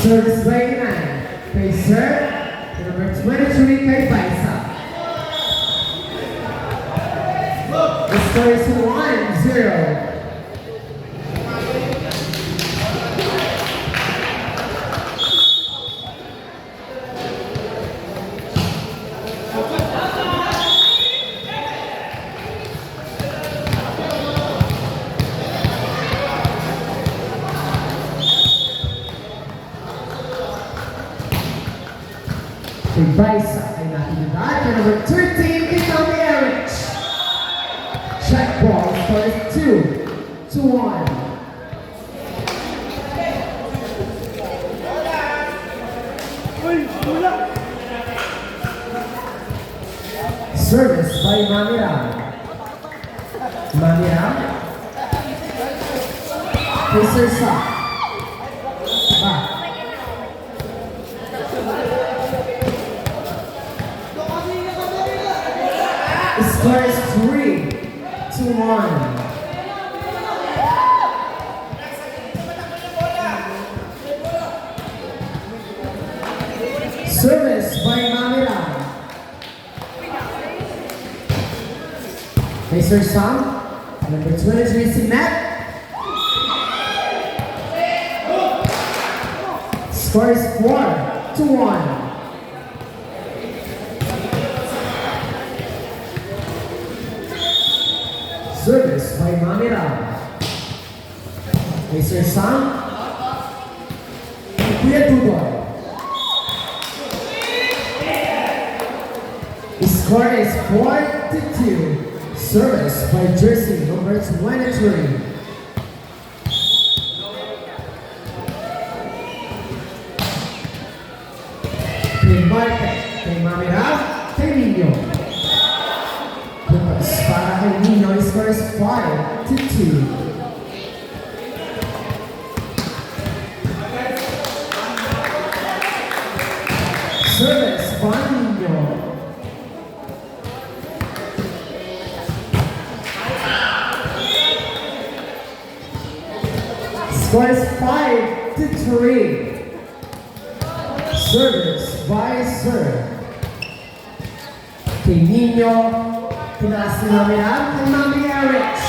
Service by Inan. Kay Sir, number 23 kay Baisa. The score is 1-0. Kay Baisa ay natinidad kay number 13 kay Tommy Erich. Check ball, score is 2-1. Service by Mamiram. Mamiram. Kay Sir Sa. Back. Score is 3-1. Service by Mamiram. Kay Sir Sam, number 23 si Matt. Score is 4-1. Service by Mamiram. Kay Sir Sam, Kuya Dudoy. Score is 4-2. Service by Jersey, number 23. Kay Marte, kay Mamiram, kay Nino. Para kay Nino, score is 5-2. Service by Nino. Score is 5-3. Service by Sir. Kay Nino, tinaas ni Mamiram, kay Mami Erich.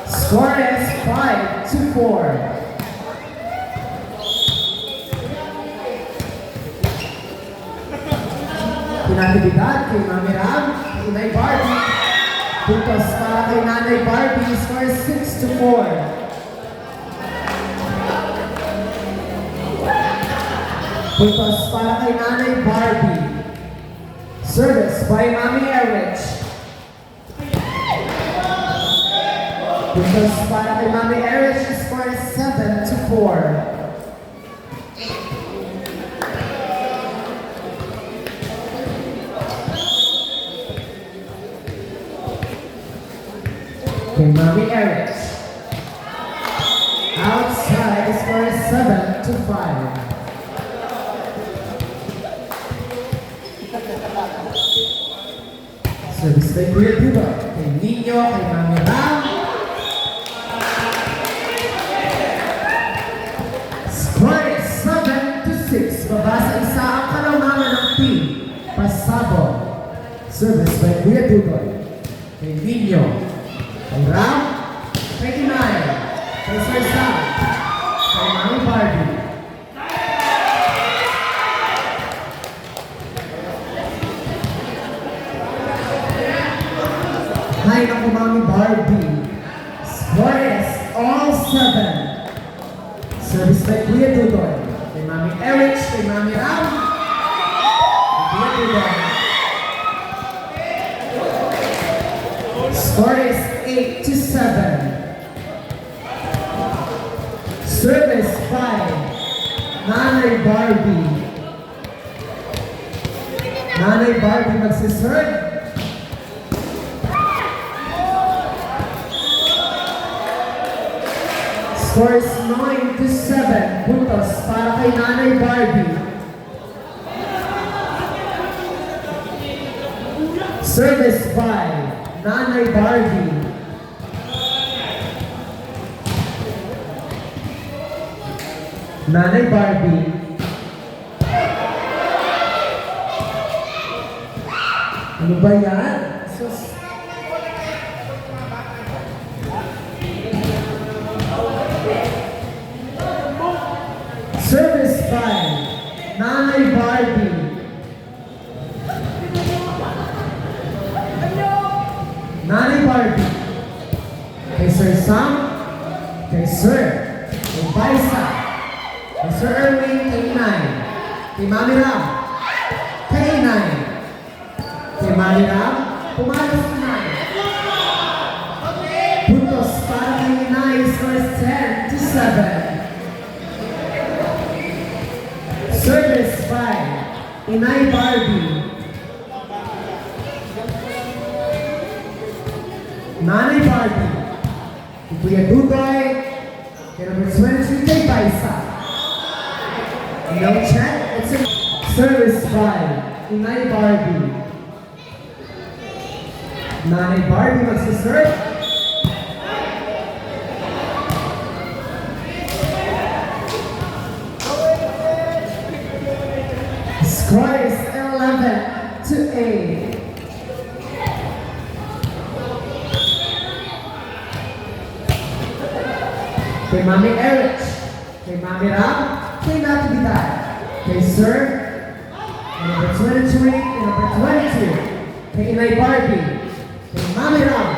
Score is 5-4. Pinatibidad kay Mamiram, kay Nanay Barbie. Puntos para kay Nanay Barbie, score is 6-4. Puntos para kay Nanay Barbie. Service by Mami Erich. Puntos para kay Mami Erich, score is 7-4. Kay Mami Erich. Outside, score is 7-5. Service by Kuya Dudoy. Kay Nino, kay Mami Ram. Score is 7-6. Babasa isa ang kalaumangan ng team. Pasabog. Service by Kuya Dudoy. Kay Nino. Kay Ram, kay Inay, kay Sir Sam, kay Mami Barbie. Hi na po Mami Barbie. Score is all 7. Service by Kuya Dudoy. Kay Mami Erich, kay Mami Ram, kay Kuya Dudoy. Score is 8-7. Service by Nanay Barbie. Nanay Barbie magsiserve. Score is 9-7. Puntos para kay Nanay Barbie. Service by Nanay Barbie. Nanay Barbie. Ano ba yan? Sus. Service by Nanay Barbie. Nanay Barbie. Kay Sir Sam. Kay Sir. Kay Baisa. Kay Sir Erwin. Kay Inay. Kay Mami Ram. Kay Inay. Kay Mami Ram. Pumalas si Inay. Puntos para kay Inay. Scores 10-7. Service by Inay Barbie. Nanay Barbie. Kuya Dudoy. Kay number 23 kay Baisa. No check. It's a service by Inay Barbie. Nanay Barbie magsiserve. Score is 11-8. Kay Mami Erich, kay Mami Ram, kay Nati Vidal, kay Sir, kay number 23, kay number 22, kay Inay Barbie, kay Mami Ram.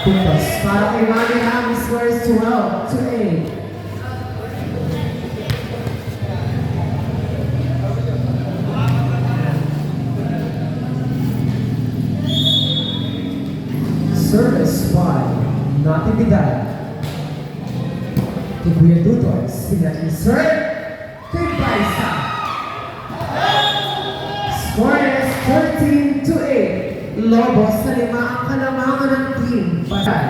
Puntos para kay Mami Ram, score is 12-8. Service by Nati Vidal. Kay Kuya Dudoy, sila kay Sir, kay Baisa. Score is 13-8. Lobos sa 5 ang kalamangan ng team. Batal.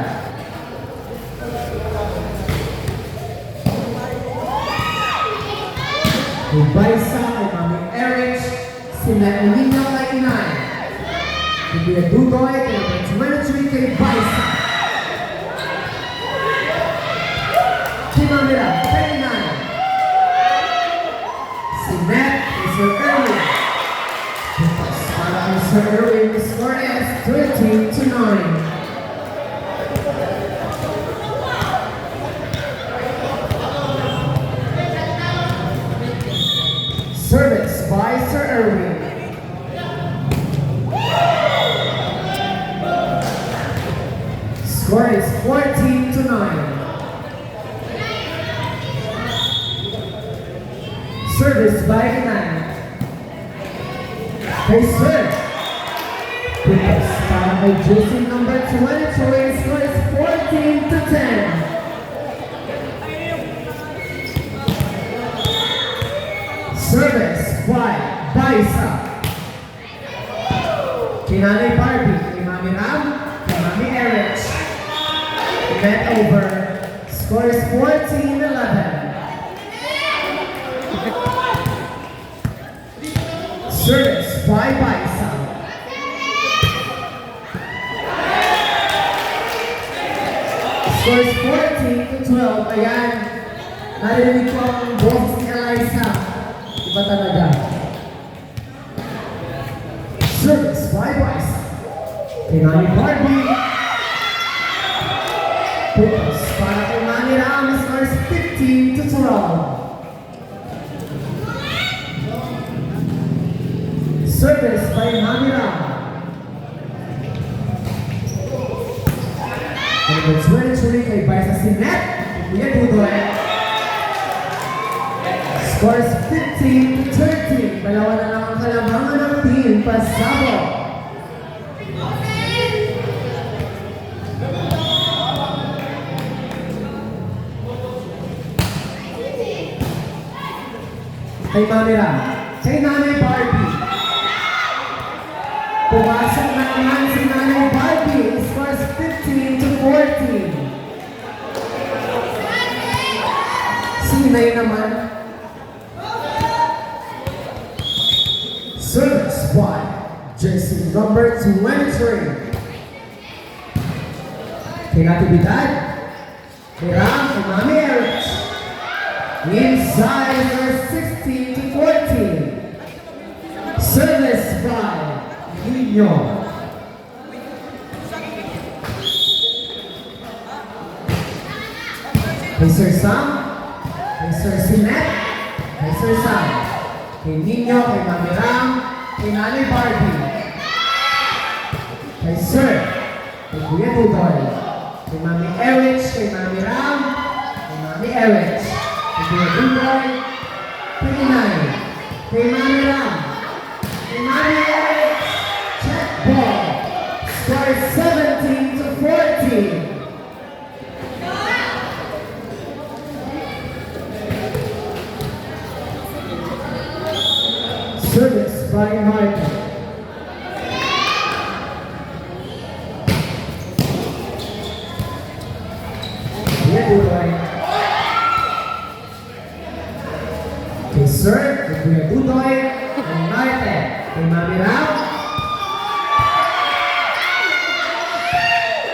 Kay Baisa, kay Mami Erich, sila Unino kay Inay. Kay Kuya Dudoy, kay number 23 kay Baisa. Kay Mami Ram, kay Inay. Si Matt, kay Sir Erwin. Para kay Sir Erwin, the score is 13-9. Service by Sir Erwin. Score is 14-9. Service by Inay. Kay Sir. Puntos para kay Jason number 23. Score is 14-10. Service by Baisa. Kay Nanay Barbie, kay Mami Ram, kay Mami Erich. Net over. Score is 14-11. Service by Baisa. Score is 14-12. Ayan. Narinig ko ang boses ni Eliza. Iba talaga. Service by Baisa. Kay Mami Barbie. Puntos para kay Mami Ram. Score is 15-12. Service by Mami Ram. Number 23 kay Baisa Sinet. Kuya Dudoy. Scores 15-13. Dalawa na lang ang kalamangan ng team. Pasabog. Kay Mami Ram. Kay Nanay Barbie. Pumasok na naman si Nanay Barbie. Scores 15-14. Sinay naman. Service by jersey number 23. Kay Nati Vidal. Kay Ram. Kay Mami Erich. Inside are 16 to 14. Service by Nino. Kay Sir Sam, kay Sir Sinet, kay Sir Sam, kay Nino, kay Mami Ram, kay Nanay Barbie, kay Sir, kay Kuya Tutoy, kay Mami Erich, kay Mami Ram, kay Mami Erich, kay Kuya Tutoy, kay Inay, kay Mami Ram, kay Mami Erich, check ball, score 17 to 14. Service by Martin. Kuya Dudoy. Kay Sir, kay Kuya Dudoy, kay Martin, kay Mami Ram,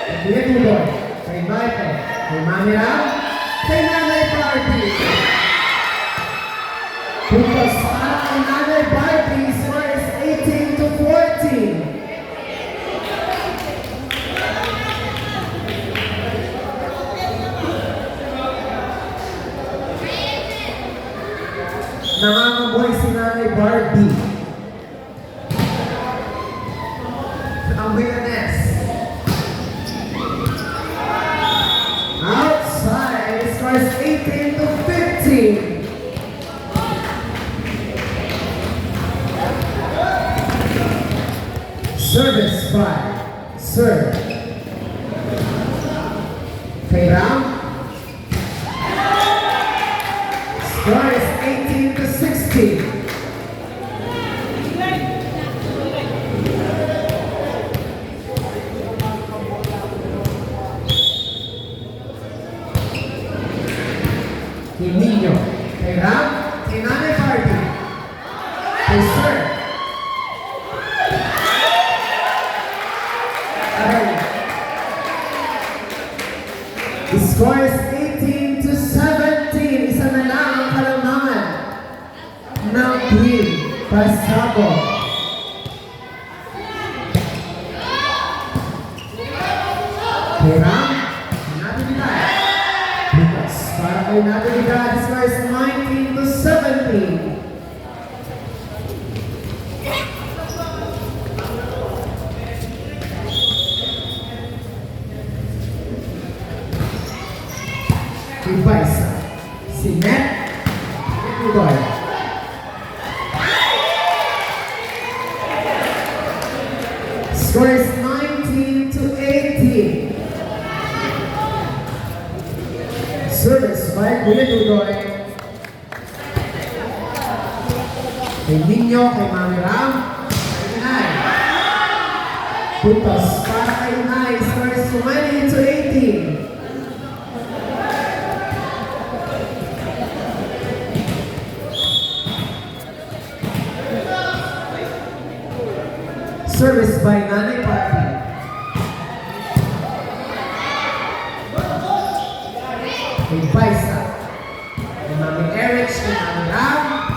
kay Kuya Dudoy, kay Martin, kay Mami Ram, kay Nanay Barbie. Puntos para kay Nanay Barbie, score is 18 to 14. Nangangamoy si Nanay Barbie. Ang witness. Outside, it scores 18 to 15. Service by Sir. Kay Ram. Score is 18 to 16. Kay Nino. Kay Ram. Kay Nanay Barbie. Kay Sir. The score is 18 to 17. Isa na lang ang kalamangan ng team Pasabog. Kay Ram, Natividad. Bukas para kay Natividad, the score is 19 to 17. Ibaisa, Sinet, Tutoy. Score is 19 to 18. Service by Kuya Tutoy. Kay Nino, kay Mami Ram, kay Inay. Puntos para kay Inay. Score is 20 to 18. Service by Nanay Barbie. Kay Baisa. Kay Mami Erich, kay Mami Ram.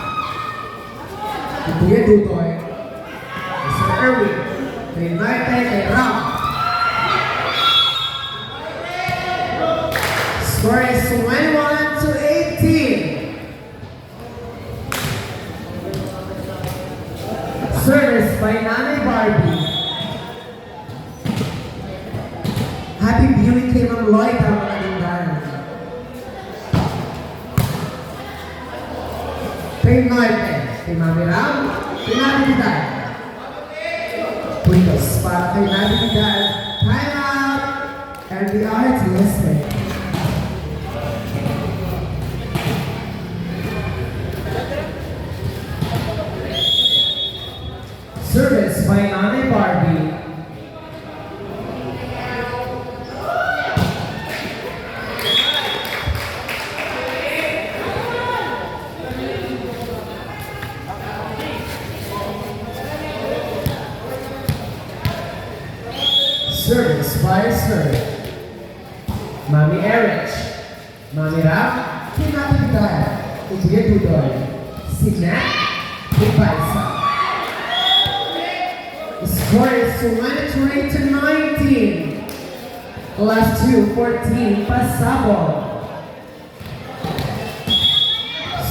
Kay Kuya Dudoy. Kay Sir Erwin. Kay Marte, kay Ram. Score is 21 to 18. Service by Nanay Barbie. Happy viewing kay Ma'am Lloyd ang mga lindan. Kay Marte, kay Mami Ram, kay Natividad. Puntos para kay Natividad. Time out! And we are to listen. Service by Nanay Barbie. Service by Sir. Mami Erich. Mami Ram. kinatibigay ni Kuya Dudoy. Si Nat Ibaisa. The score is 23 to 19. Last two, 14, pasabog.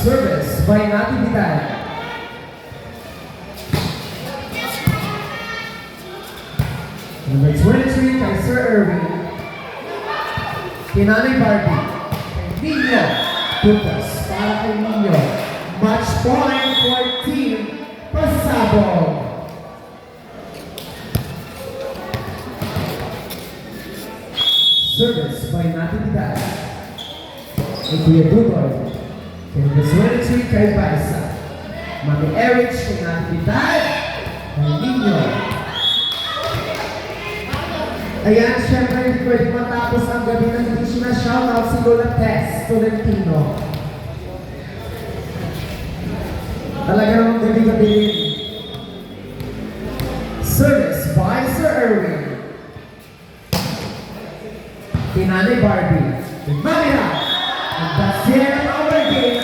Service by Natividad. Number 23, kay Sir Erwin. Kinanay Barbie. Kay Nino Lucas. Para kay Nino. Match point for Team Pasabog. Service by Natividad. Kay Kuya Dudoy. Kay number 23, kay Baisa. Mami Erich, kay Natividad. Kay Nino. Ayan, syempre hindi pwede matapos ang gabi na hindi siya na-shoutout si Lola Tess Tolentino. Talaga namang gabi-gabi rin. Service by Sir Erwin. Kinanay Barbie. Mamira.